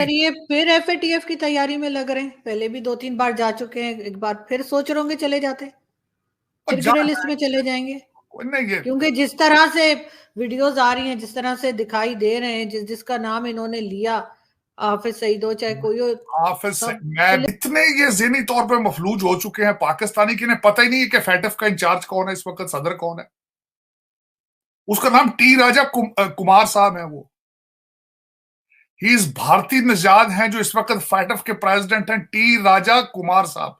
Sir ये फिर FATF की तैयारी में लग रहे हैं। पहले भी 2-3 बार जा चुके हैं, एक बार फिर सोच रहे होंगे चले जाते, और फिर जा ग्रे लिस्ट में चले जाएंगे। नहीं ये क्योंकि जिस तरह से वीडियोस आ रही हैं, जिस तरह से दिखाई दे रहे हैं, जिसका नाम इन्होंने लिया, हाफिज सईद हो चाहे कोई हो, हाफिज सब मैं पुलिस। इतने ये ज़हनी तौर पे मफलूज हो चुके हैं पाकिस्तानी कि इन्हें पता ही नहीं है कि फैटफ का इंचार्ज कौन है, इस वक्त सदर कौन है। उसका नाम टी राजा कुमार साहब है। वो ही इज भारतीय निजाद हैं जो इस वक्त फैटफ के प्रेसिडेंट हैं, टी राजा कुमार साहब।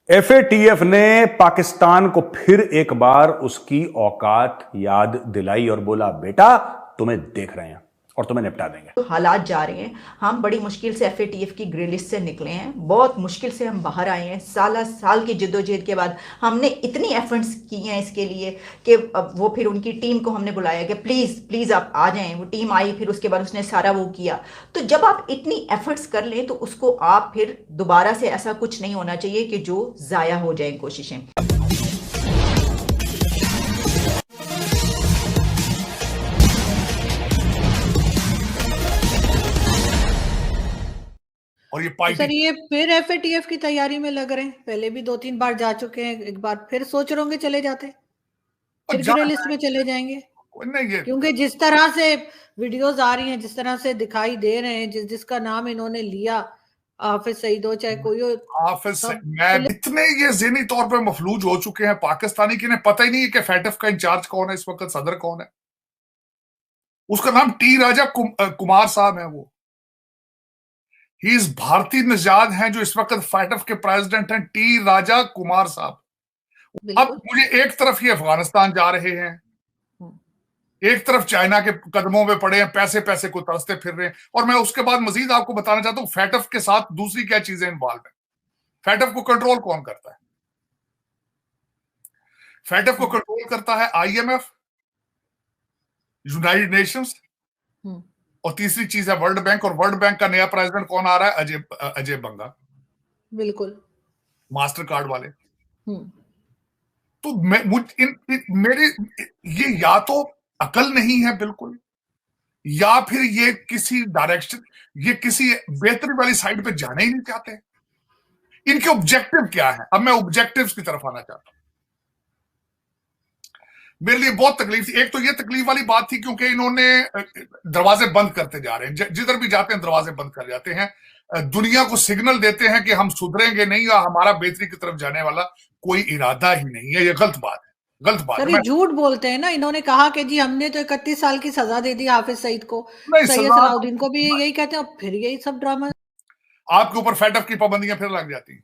एफएटीएफ ने पाकिस्तान को फिर एक बार उसकी औकात याद दिलाई और बोला बेटा तुम्हें देख रहे हैं और तुम्हें निपटा देंगे। हालात जा रहे हैं, हम बड़ी मुश्किल से एफएटीएफ की ग्रे लिस्ट से निकले हैं, बहुत मुश्किल से हम बाहर आए हैं। साल की जिद्दोजहद के बाद हमने इतनी एफर्ट्स की हैं इसके लिए कि वो फिर उनकी टीम को हमने बुलाया कि प्लीज़ प्लीज़ आप आ जाएं। वो टीम आई, फिर उसके बाद उसने सारा वो किया। तो जब आप इतनी एफर्ट्स कर लें तो उसको आप फिर दोबारा से ऐसा कुछ नहीं होना चाहिए कि जो ज़ाया हो जाए कोशिशें। और ये तो सर ये फिर एफएटीएफ की तैयारी में लग रहे हैं। पहले भी 2-3 बार जा चुके हैं, एक बार फिर सोच रहे होंगे चले जाते, फिर ग्रे लिस्ट में चले जाएंगे। नहीं ये क्योंकि जिस तरह से वीडियोस आ रही हैं, जिस तरह से दिखाई दे रहे हैं, जिसका नाम इन्होंने लिया, हाफिज सईद हो चाहे कोई हो, हाफिज सब मैं पुलिस। इतने ये ज़हनी तौर पे मफलूज हो चुके हैं पाकिस्तानी कि इन्हें पता ही नहीं है कि फैटफ का इंचार्ज कौन है, इस वक्त सदर कौन है। उसका नाम टी राजा कुमार साहब है। वो ही इज भारतीय निजाद हैं जो इस वक्त फैटफ के प्रेसिडेंट हैं, टी राजा कुमार साहब। अब मुझे एक तरफ ये अफगानिस्तान जा रहे हैं, एक तरफ चाइना के कदमों में पड़े हैं, पैसे पैसे को तरसते फिर रहे हैं। और मैं उसके बाद मजीद आपको बताना चाहता हूं फैटफ के साथ दूसरी क्या चीजें इन्वॉल्व है। फैटफ को कंट्रोल कौन करता है? फैटफ को कंट्रोल करता है आईएमएफ, यूनाइटेड नेशंस, और तीसरी चीज है वर्ल्ड बैंक। और वर्ल्ड बैंक का नया प्रेसिडेंट कौन आ रहा है? अजय बंगा, बिल्कुल मास्टर कार्ड वाले। तो मेरी ये या तो अकल नहीं है बिल्कुल, या फिर ये किसी डायरेक्शन, ये किसी बेहतरी वाली साइड पे जाने ही नहीं चाहते। इनके ऑब्जेक्टिव क्या है? अब मैं ऑब्जेक्टिव्स की तरफ आना चाहता हूं। मेरे लिए बहुत तकलीफ थी। एक तो ये तकलीफ वाली बात थी क्योंकि इन्होंने दरवाजे बंद करते जा रहे हैं, जिधर भी जाते हैं दरवाजे बंद कर जाते हैं, दुनिया को सिग्नल देते हैं कि हम सुधरेंगे नहीं या हमारा बेहतरी की तरफ जाने वाला कोई इरादा ही नहीं है। ये गलत बात है, गलत बात सर है। ये झूठ बोलते हैं ना। इन्होंने कहा कि जी हमने तो 31 साल की सजा दे दी हाफिज सईद को, नहीं, सैयद सलाउद्दीन को भी यही कहते हैं, और फिर यही सब ड्रामा। आपके ऊपर फैटफ की पाबंदियां फिर लग जाती हैं,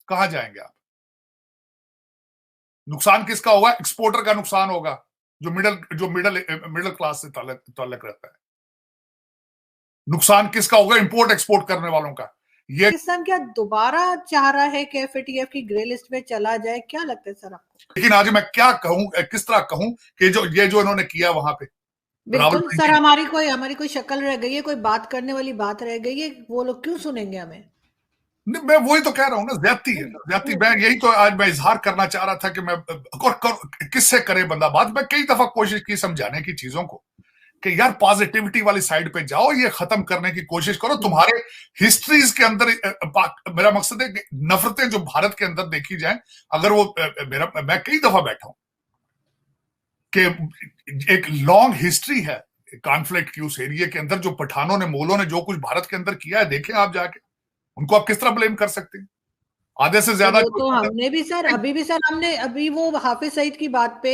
कहां जाएंगे आप? नुकसान किसका होगा? एक्सपोर्टर का नुकसान होगा, जो मिडिल क्लास से ताल्लुक रहता है। नुकसान किसका होगा? इंपोर्ट एक्सपोर्ट करने वालों का। ये पाकिस्तान क्या दोबारा चाह रहा है कि एफएटीएफ की ग्रे लिस्ट में चला जाए? क्या लगता है सर आपको? लेकिन आज मैं क्या कहूं, किस तरह कहूं कि जो इन्होंने किया वहां पे, बिल्कुल सर, हमारी कोई शक्ल रह गई है, कोई बात करने वाली बात रह गई है, वो लोग क्यों सुनेंगे हमें? मैं वही तो कह रहा हूं ना, ज्यादती है, ज्यादती। मैं यही तो आज मैं इजहार करना चाह रहा था कि मैं किससे करे बंदा बात। मैं कई दफा कोशिश की समझाने की चीजों को कि यार पॉजिटिविटी वाली साइड पे जाओ, ये खत्म करने की कोशिश करो। तुम्हारे हिस्ट्रीज के अंदर मेरा मकसद है कि नफरतें जो भारत के अंदर देखी जाएं, अगर वो मैं कई दफा बैठा हूं कि एक लॉन्ग हिस्ट्री है कॉन्फ्लिक्ट की उस एरिया के अंदर, जो पठानों ने, मोगलों ने जो कुछ भारत के अंदर किया है, देखें आप जाके। उनको आप किस तरह ब्लेम कर सकते हैं? आधे से ज्यादा तो हमने भी सर, अभी भी सर, हमने अभी वो हाफिज सईद की बात पे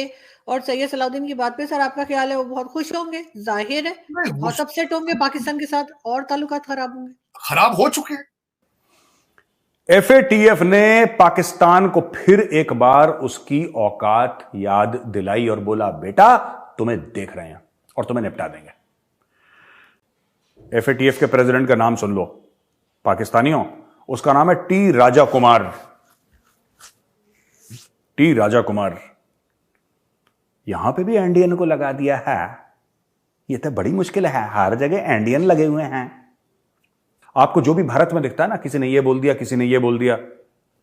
और सैयद सलाउद्दीन की बात पे सर, आपका ख्याल है वो बहुत खुश होंगे? जाहिर है बहुत अपसेट होंगे पाकिस्तान के साथ, और ताल्लुकात खराब होंगे, खराब हो चुके हैं। एफएटीएफ ने पाकिस्तान को फिर एक बार उसकी औकात याद दिलाई और बोला बेटा तुम्हें देख रहे हैं और तुम्हें निपटा देंगे। एफएटीएफ के प्रेसिडेंट का नाम सुन लो पाकिस्तानियों, उसका नाम है टी राजा कुमार। टी राजा कुमार। यहां पे भी एंडियन को लगा दिया है। ये तो बड़ी मुश्किल है, हर जगह एंडियन लगे हुए हैं। आपको जो भी भारत में दिखता है ना, किसी ने ये बोल दिया, किसी ने ये बोल दिया,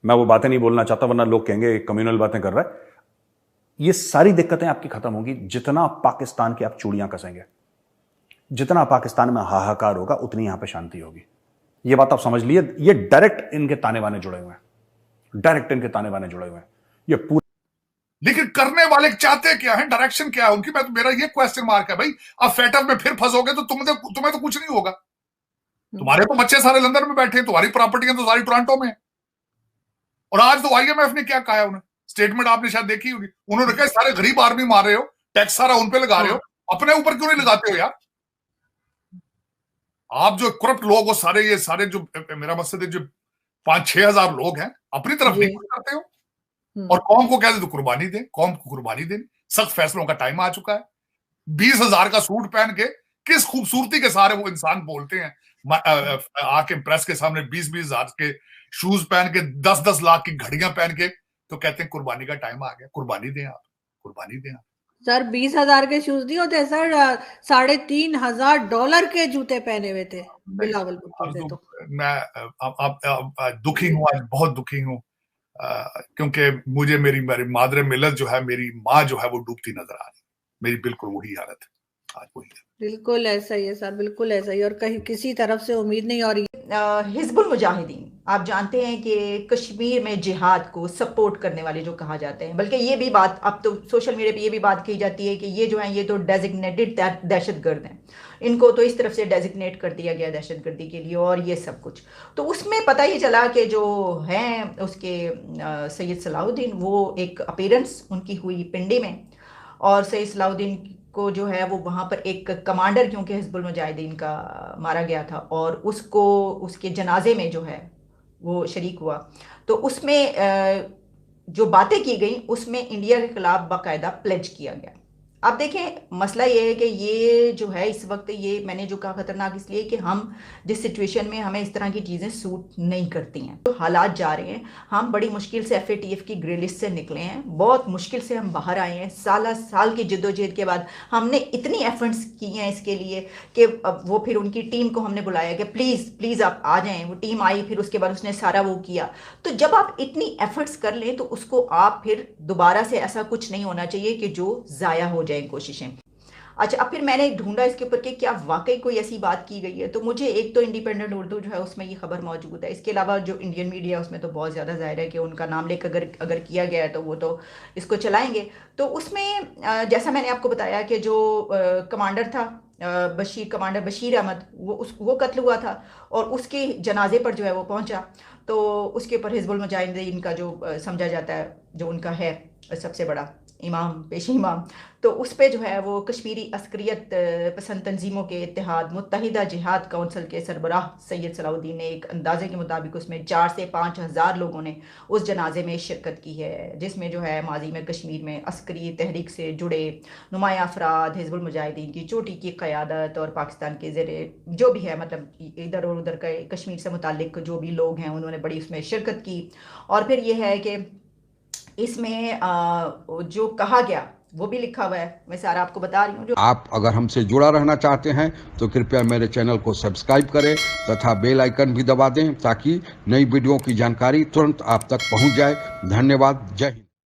मैं वो बातें नहीं बोलना चाहता वरना लोग कहेंगे कम्युनल बातें कर रहा है। ये सारी दिक्कतें आपकी खत्म होंगी जितना पाकिस्तान की आप चूड़ियां कसेंगे। जितना पाकिस्तान में हाहाकार होगा उतनी यहां पे शांति होगी। ये बात आप समझ लिए। ये डायरेक्ट इनके ताने बाने जुड़े हुए हैं, डायरेक्ट इनके ताने बाने जुड़े हुए हैं ये पूरे। लेकिन करने वाले चाहते क्या है, डायरेक्शन क्या है उनकी? मेरा ये क्वेश्चन मार्क है भाई। अब फेटअप में फिर फंसोगे तो तुम्हें तो कुछ नहीं होगा। तुम्हारे तो बच्चे सारे लंदन में बैठे हैं, तुम्हारी प्रॉपर्टियां तो सारी टोरंटो में है। और आज तो IMF ने क्या कहा है, उन्हें स्टेटमेंट आपने शायद देखी होगी। उन्होंने कहा सारे गरीब आदमी मार रहे हो, टैक्स सारा उन पे लगा रहे हो, अपने ऊपर क्यों नहीं लगाते हो यार? आप जो करप्ट लोग हो सारे, ये सारे जो मेरा मकसद है जो 5-6 हजार लोग हैं, अपनी तरफ नहीं कुछ करते हो और कौम को कहते तो कुर्बानी दें। कौम को कुर्बानी दें। सख्त फैसलों का टाइम आ चुका है। 20,000 का सूट पहन के किस खूबसूरती के सारे वो इंसान बोलते हैं आके प्रेस के सामने, 20-20 हजार के शूज पहन के, 10-10 लाख की घड़ियां पहन के, तो कहते हैं कुर्बानी का टाइम आ गया। कुर्बानी दें आप, कुर्बानी दें आप। सर 20,000 के शूज नहीं होते सर, $3,500 के जूते पहने हुए थे बिलावल भुट्टो से। तो मैं दुखी हूँ, आज बहुत दुखी हूँ, क्योंकि मुझे मेरी मादरे मिलत जो है, मेरी माँ जो है वो डूबती नजर आ रही। मेरी बिल्कुल वही हालत है आज, वही है। बिल्कुल ऐसा ही है सर, बिल्कुल ऐसा ही। और कहीं किसी तरफ से उम्मीद नहीं। और हिजबुल मुजाहिदीन, आप जानते हैं कि कश्मीर में जिहाद को सपोर्ट करने वाले जो कहा जाते हैं, बल्कि ये भी बात अब तो सोशल मीडिया पे ये भी बात कही जाती है कि ये जो है ये तो डेजिग्नेटेड दहशतगर्द हैं, इनको तो इस तरफ से डेजिग्नेट कर दिया गया दहशतगर्दी के लिए और ये सब कुछ। तो उसमें पता ही चला कि जो हैं उसके सैयद सलाहुद्दीन, वो एक अपीयरेंस उनकी हुई पिंडी में, और सैयद सलाहुद्दीन को जो है वो वहाँ पर एक कमांडर, क्योंकि हिजबुल मुजाहिदीन का मारा गया था, और उसको उसके जनाजे में जो है वो शरीक हुआ। तो उसमें जो बातें की गई उसमें इंडिया के खिलाफ बाकायदा प्लेज किया गया। अब देखें, मसला ये है कि ये जो है इस वक्त, ये मैंने जो कहा खतरनाक इसलिए कि हम जिस सिचुएशन में हमें इस तरह की चीज़ें सूट नहीं करती हैं, तो हालात जा रहे हैं। हम बड़ी मुश्किल से FATF की ग्रे लिस्ट से निकले हैं, बहुत मुश्किल से हम बाहर आए हैं। साल की जद्दोजहद के बाद हमने इतनी एफर्ट्स की हैं इसके लिए कि वो फिर उनकी टीम को हमने बुलाया कि प्लीज़ आप आ जाएँ। वो टीम आई, फिर उसके बाद उसने सारा वो किया। तो जब आप इतनी एफर्ट्स कर लें तो उसको आप फिर दोबारा से ऐसा कुछ नहीं होना चाहिए कि जो ज़ाया हो जाए कोशिशें। अच्छा, अब फिर मैंने ढूंढा इसके ऊपर कि क्या वाकई कोई ऐसी बात की गई है। तो मुझे एक तो इंडिपेंडेंट उर्दू जो है उसमें ये खबर मौजूद है, इसके अलावा जो इंडियन मीडिया उसमें तो बहुत ज़्यादा जाहिर है कि उनका नाम लेकर अगर किया गया है तो वो तो इसको चलाएंगे। तो उसमें जैसा मैंने आपको बताया कि जो कमांडर था कमांडर बशीर अहमद, वो कत्ल हुआ था और उसके जनाजे पर जो है वो पहुंचा। तो उसके ऊपर हिजबुल मुजाहिदीन का जो समझा जाता है, जो उनका है सबसे बड़ा इमाम, पेशी इमाम, तो उस पर जो है वो कश्मीरी अस्करियत पसंद तंजीमों के इत्तेहाद मुत्तहिदा जिहाद काउंसिल के सरबराह सैयद सलाहुद्दीन ने एक अंदाजे के मुताबिक उसमें 4 से 5 हज़ार लोगों ने उस जनाजे में शिरकत की है, जिसमें जो है माजी में कश्मीर में अस्करी तहरीक से जुड़े नुमाया अफराद, हिजबुल मुजाहिदीन की चोटी की क़यादत और पाकिस्तान के ज़ेरे जो भी है, मतलब इधर और उधर के कश्मीर से मुतालिक जो भी लोग हैं उन्होंने बड़ी उसमें शिरकत की। और फिर ये है कि इसमें जो कहा गया वो भी लिखा हुआ है, मैं सारा आपको बता रही हूँ। आप अगर हमसे जुड़ा रहना चाहते हैं तो कृपया मेरे चैनल को सब्सक्राइब करें तथा बेल आइकन भी दबा दें ताकि नई वीडियो की जानकारी तुरंत आप तक पहुंच जाए। धन्यवाद। जय हिंद।